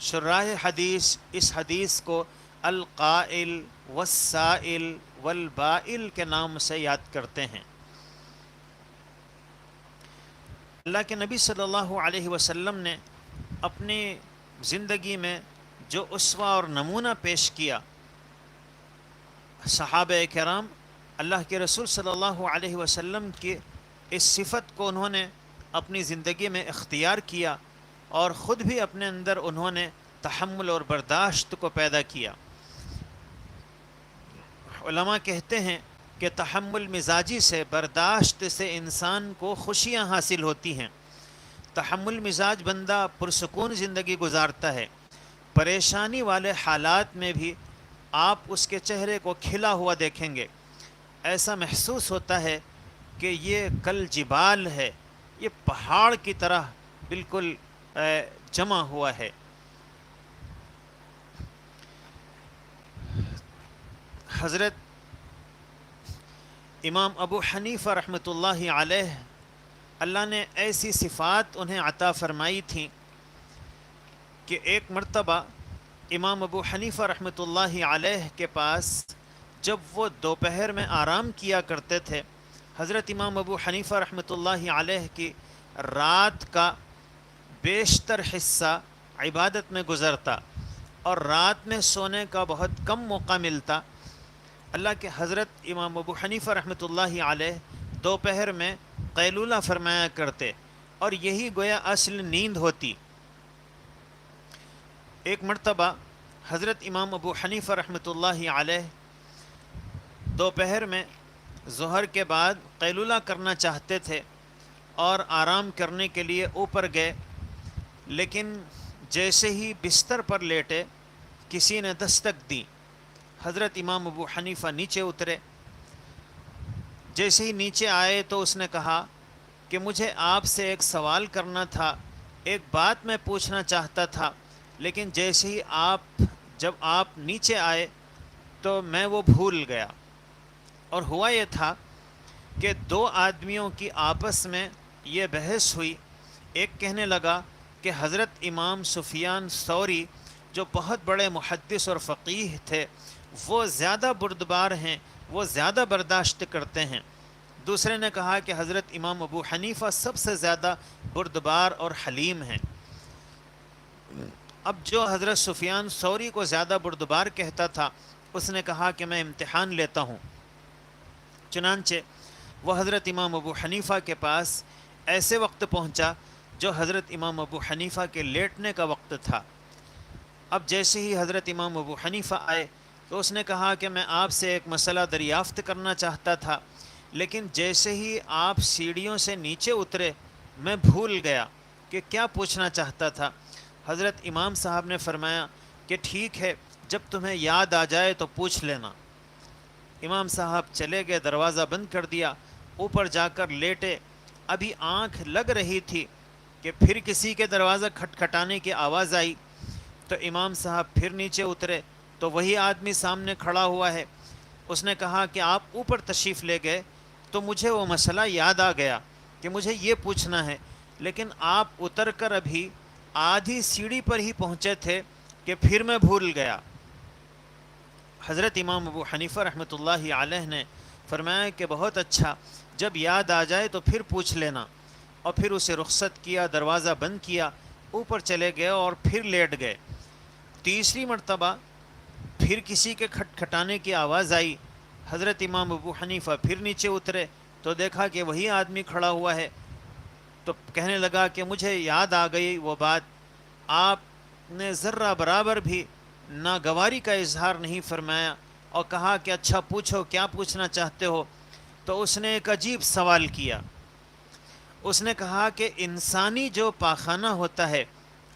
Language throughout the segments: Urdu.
شراح حدیث اس حدیث کو القائل والسائل والبائل کے نام سے یاد کرتے ہیں۔ اللہ کے نبی صلی اللہ علیہ وسلم نے اپنی زندگی میں جو اسوہ اور نمونہ پیش کیا، صحابہ کرام اللہ کے رسول صلی اللہ علیہ وسلم کی اس صفت کو انہوں نے اپنی زندگی میں اختیار کیا، اور خود بھی اپنے اندر انہوں نے تحمل اور برداشت کو پیدا کیا۔ علماء کہتے ہیں کہ تحمل مزاجی سے، برداشت سے انسان کو خوشیاں حاصل ہوتی ہیں۔ تحمل مزاج بندہ پرسکون زندگی گزارتا ہے۔ پریشانی والے حالات میں بھی آپ اس کے چہرے کو کھلا ہوا دیکھیں گے، ایسا محسوس ہوتا ہے کہ یہ کل جبال ہے، یہ پہاڑ کی طرح بالکل جمع ہوا ہے۔ حضرت امام ابو حنیفہ رحمۃ اللہ علیہ، اللہ نے ایسی صفات انہیں عطا فرمائی تھیں کہ ایک مرتبہ امام ابو حنیفہ رحمۃ اللہ علیہ کے پاس جب وہ دوپہر میں آرام کیا کرتے تھے، حضرت امام ابو حنیفہ رحمۃ اللہ علیہ کی رات کا بیشتر حصہ عبادت میں گزرتا اور رات میں سونے کا بہت کم موقع ملتا۔ اللہ کے حضرت امام ابو حنیفہ رحمۃ اللہ علیہ دوپہر میں قیلولہ فرمایا کرتے، اور یہی گویا اصل نیند ہوتی۔ ایک مرتبہ حضرت امام ابو حنیفہ رحمۃ اللہ علیہ دوپہر میں ظہر کے بعد قیلولہ کرنا چاہتے تھے اور آرام کرنے کے لیے اوپر گئے، لیکن جیسے ہی بستر پر لیٹے کسی نے دستک دی۔ حضرت امام ابو حنیفہ نیچے اترے، جیسے ہی نیچے آئے تو اس نے کہا کہ مجھے آپ سے ایک سوال کرنا تھا، ایک بات میں پوچھنا چاہتا تھا، لیکن جیسے ہی جب آپ نیچے آئے تو میں وہ بھول گیا۔ اور ہوا یہ تھا کہ دو آدمیوں کی آپس میں یہ بحث ہوئی۔ ایک کہنے لگا کہ حضرت امام سفیان ثوری جو بہت بڑے محدث اور فقیہ تھے، وہ زیادہ بردبار ہیں، وہ زیادہ برداشت کرتے ہیں۔ دوسرے نے کہا کہ حضرت امام ابو حنیفہ سب سے زیادہ بردبار اور حلیم ہیں۔ اب جو حضرت سفیان ثوری کو زیادہ بردبار کہتا تھا، اس نے کہا کہ میں امتحان لیتا ہوں۔ چنانچہ وہ حضرت امام ابو حنیفہ کے پاس ایسے وقت پہنچا جو حضرت امام ابو حنیفہ کے لیٹنے کا وقت تھا۔ اب جیسے ہی حضرت امام ابو حنیفہ آئے تو اس نے کہا کہ میں آپ سے ایک مسئلہ دریافت کرنا چاہتا تھا، لیکن جیسے ہی آپ سیڑھیوں سے نیچے اترے میں بھول گیا کہ کیا پوچھنا چاہتا تھا۔ حضرت امام صاحب نے فرمایا کہ ٹھیک ہے، جب تمہیں یاد آ جائے تو پوچھ لینا۔ امام صاحب چلے گئے، دروازہ بند کر دیا، اوپر جا کر لیٹے۔ ابھی آنکھ لگ رہی تھی کہ پھر کسی کے دروازہ کھٹکھٹانے کی آواز آئی، تو امام صاحب پھر نیچے اترے تو وہی آدمی سامنے کھڑا ہوا ہے۔ اس نے کہا کہ آپ اوپر تشریف لے گئے تو مجھے وہ مسئلہ یاد آ گیا کہ مجھے یہ پوچھنا ہے، لیکن آپ اتر کر ابھی آدھی سیڑھی پر ہی پہنچے تھے کہ پھر میں بھول گیا۔ حضرت امام ابو حنیفہ رحمۃ اللہ علیہ نے فرمایا کہ بہت اچھا، جب یاد آ جائے تو پھر پوچھ لینا، اور پھر اسے رخصت کیا، دروازہ بند کیا، اوپر چلے گئے اور پھر لیٹ گئے۔ تیسری مرتبہ پھر کسی کے کھٹکھٹانے کی آواز آئی۔ حضرت امام ابو حنیفہ پھر نیچے اترے تو دیکھا کہ وہی آدمی کھڑا ہوا ہے، تو کہنے لگا کہ مجھے یاد آ گئی وہ بات، آپ نے ذرہ برابر بھی ناگواری کا اظہار نہیں فرمایا اور کہا کہ اچھا پوچھو، کیا پوچھنا چاہتے ہو؟ تو اس نے ایک عجیب سوال کیا۔ اس نے کہا کہ انسانی جو پاخانہ ہوتا ہے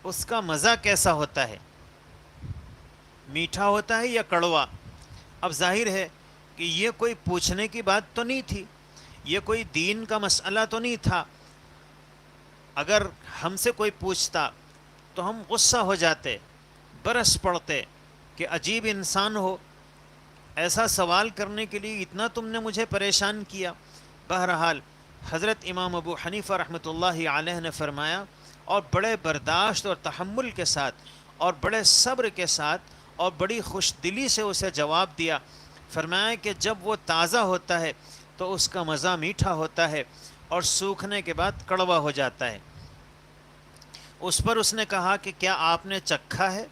اس کا مزہ کیسا ہوتا ہے، میٹھا ہوتا ہے یا کڑوا؟ اب ظاہر ہے کہ یہ کوئی پوچھنے کی بات تو نہیں تھی، یہ کوئی دین کا مسئلہ تو نہیں تھا۔ اگر ہم سے کوئی پوچھتا تو ہم غصہ ہو جاتے، برس پڑتے کہ عجیب انسان ہو، ایسا سوال کرنے کے لیے اتنا تم نے مجھے پریشان کیا۔ بہرحال حضرت امام ابو حنیفہ رحمۃ اللہ علیہ نے فرمایا، اور بڑے برداشت اور تحمل کے ساتھ اور بڑے صبر کے ساتھ اور بڑی خوش دلی سے اسے جواب دیا. فرمایا کہ جب وہ تازہ ہوتا ہے تو اس کا مزہ میٹھا ہوتا ہے اور سوکھنے کے بعد کڑوا ہو جاتا ہے. اس پر اس نے کہا کہ کیا آپ نے چکھا ہے؟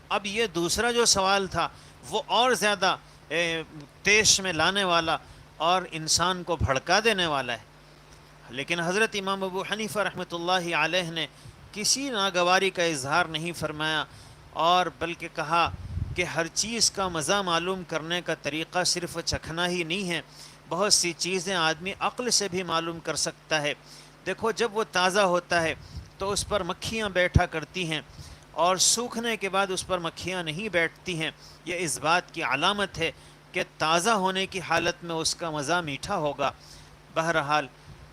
اب یہ دوسرا جو سوال تھا وہ اور زیادہ تیش میں لانے والا اور انسان کو بھڑکا دینے والا ہے. لیکن حضرت امام ابو حنیفہ رحمۃ اللہ علیہ نے کسی ناگواری کا اظہار نہیں فرمایا اور بلکہ کہا کہ ہر چیز کا مزہ معلوم کرنے کا طریقہ صرف چکھنا ہی نہیں ہے، بہت سی چیزیں آدمی عقل سے بھی معلوم کر سکتا ہے. دیکھو جب وہ تازہ ہوتا ہے تو اس پر مکھیاں بیٹھا کرتی ہیں اور سوکھنے کے بعد اس پر مکھیاں نہیں بیٹھتی ہیں. یہ اس بات کی علامت ہے کہ تازہ ہونے کی حالت میں اس کا مزہ میٹھا ہوگا. بہرحال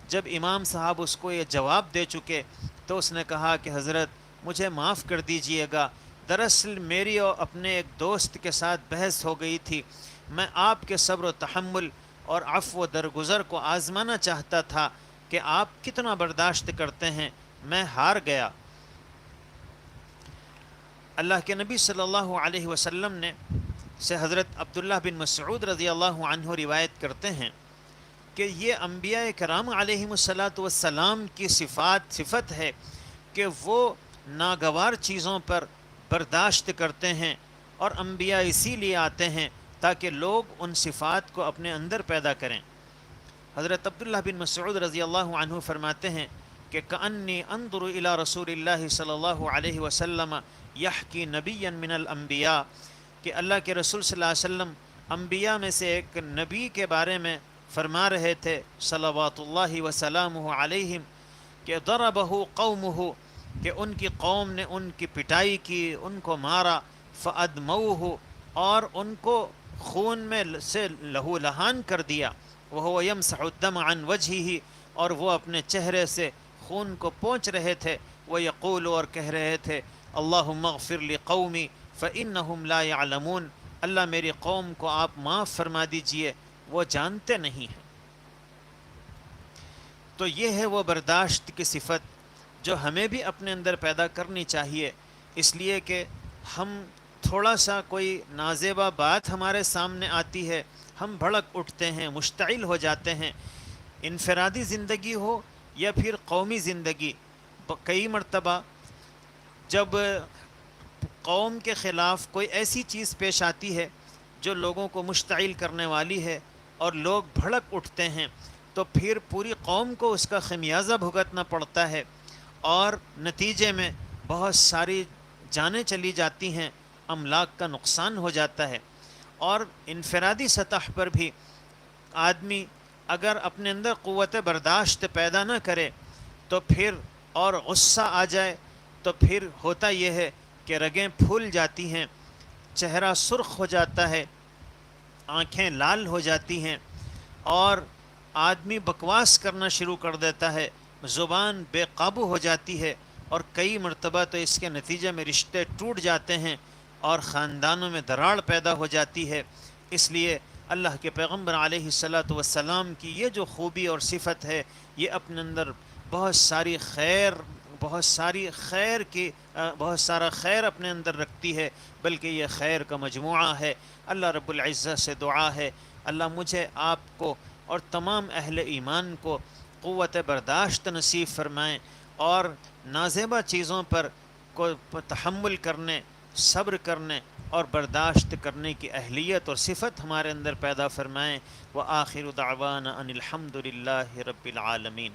جب امام صاحب اس کو یہ جواب دے چکے تو اس نے کہا کہ حضرت مجھے معاف کر دیجئے گا، دراصل میری اور اپنے ایک دوست کے ساتھ بحث ہو گئی تھی، میں آپ کے صبر و تحمل اور عفو و درگزر کو آزمانا چاہتا تھا کہ آپ کتنا برداشت کرتے ہیں، میں ہار گیا. اللہ کے نبی صلی اللہ علیہ وسلم نے سے حضرت عبداللہ بن مسعود رضی اللہ عنہ روایت کرتے ہیں کہ یہ انبیاء کرام علیہم السلام کی صفت ہے کہ وہ ناگوار چیزوں پر برداشت کرتے ہیں، اور انبیاء اسی لیے آتے ہیں تاکہ لوگ ان صفات کو اپنے اندر پیدا کریں. حضرت عبداللہ بن مسعود رضی اللہ عنہ فرماتے ہیں کہ کأنی انظر الی رسول اللہ صلی اللہ علیہ وسلم یحکی نبیا من الانبیاء، کہ اللہ کے رسول صلی اللہ علیہ وسلم انبیاء میں سے ایک نبی کے بارے میں فرما رہے تھے صلوات اللہ وسلامہ علیہم کہ ضربہ قومہ، کہ ان کی قوم نے ان کی پٹائی کی، ان کو مارا، فادموہ، اور ان کو خون میں سے لہو لہان کر دیا، وہو یمسح الدم عن وجہہ، اور وہ اپنے چہرے سے خون کو پونچھ رہے تھے، ویقول، اور کہہ رہے تھے اللہم اغفر لقومی فإنہم لا یعلمون، اللہ میری قوم کو آپ معاف فرما دیجئے، وہ جانتے نہیں ہیں. تو یہ ہے وہ برداشت کی صفت جو ہمیں بھی اپنے اندر پیدا کرنی چاہیے، اس لیے کہ ہم تھوڑا سا کوئی نازیبا بات ہمارے سامنے آتی ہے ہم بھڑک اٹھتے ہیں، مشتعل ہو جاتے ہیں. انفرادی زندگی ہو یا پھر قومی زندگی، کئی مرتبہ جب قوم کے خلاف کوئی ایسی چیز پیش آتی ہے جو لوگوں کو مشتعل کرنے والی ہے اور لوگ بھڑک اٹھتے ہیں تو پھر پوری قوم کو اس کا خمیازہ بھگتنا پڑتا ہے، اور نتیجے میں بہت ساری جانیں چلی جاتی ہیں، املاک کا نقصان ہو جاتا ہے. اور انفرادی سطح پر بھی آدمی اگر اپنے اندر قوت برداشت پیدا نہ کرے تو پھر اور غصہ آ جائے تو پھر ہوتا یہ ہے کہ رگیں پھول جاتی ہیں، چہرہ سرخ ہو جاتا ہے، آنکھیں لال ہو جاتی ہیں، اور آدمی بکواس کرنا شروع کر دیتا ہے، زبان بے قابو ہو جاتی ہے، اور کئی مرتبہ تو اس کے نتیجے میں رشتے ٹوٹ جاتے ہیں اور خاندانوں میں دراڑ پیدا ہو جاتی ہے. اس لیے اللہ کے پیغمبر علیہ الصلاۃ والسلام کی یہ جو خوبی اور صفت ہے یہ اپنے اندر بہت سارا خیر اپنے اندر رکھتی ہے، بلکہ یہ خیر کا مجموعہ ہے. اللہ رب العزت سے دعا ہے اللہ مجھے، آپ کو اور تمام اہل ایمان کو قوت برداشت نصیب فرمائیں اور نازیبہ چیزوں پر کو تحمل کرنے، صبر کرنے اور برداشت کرنے کی اہلیت اور صفت ہمارے اندر پیدا فرمائیں. وآخر دعوانا ان الحمد للہ رب العالمین.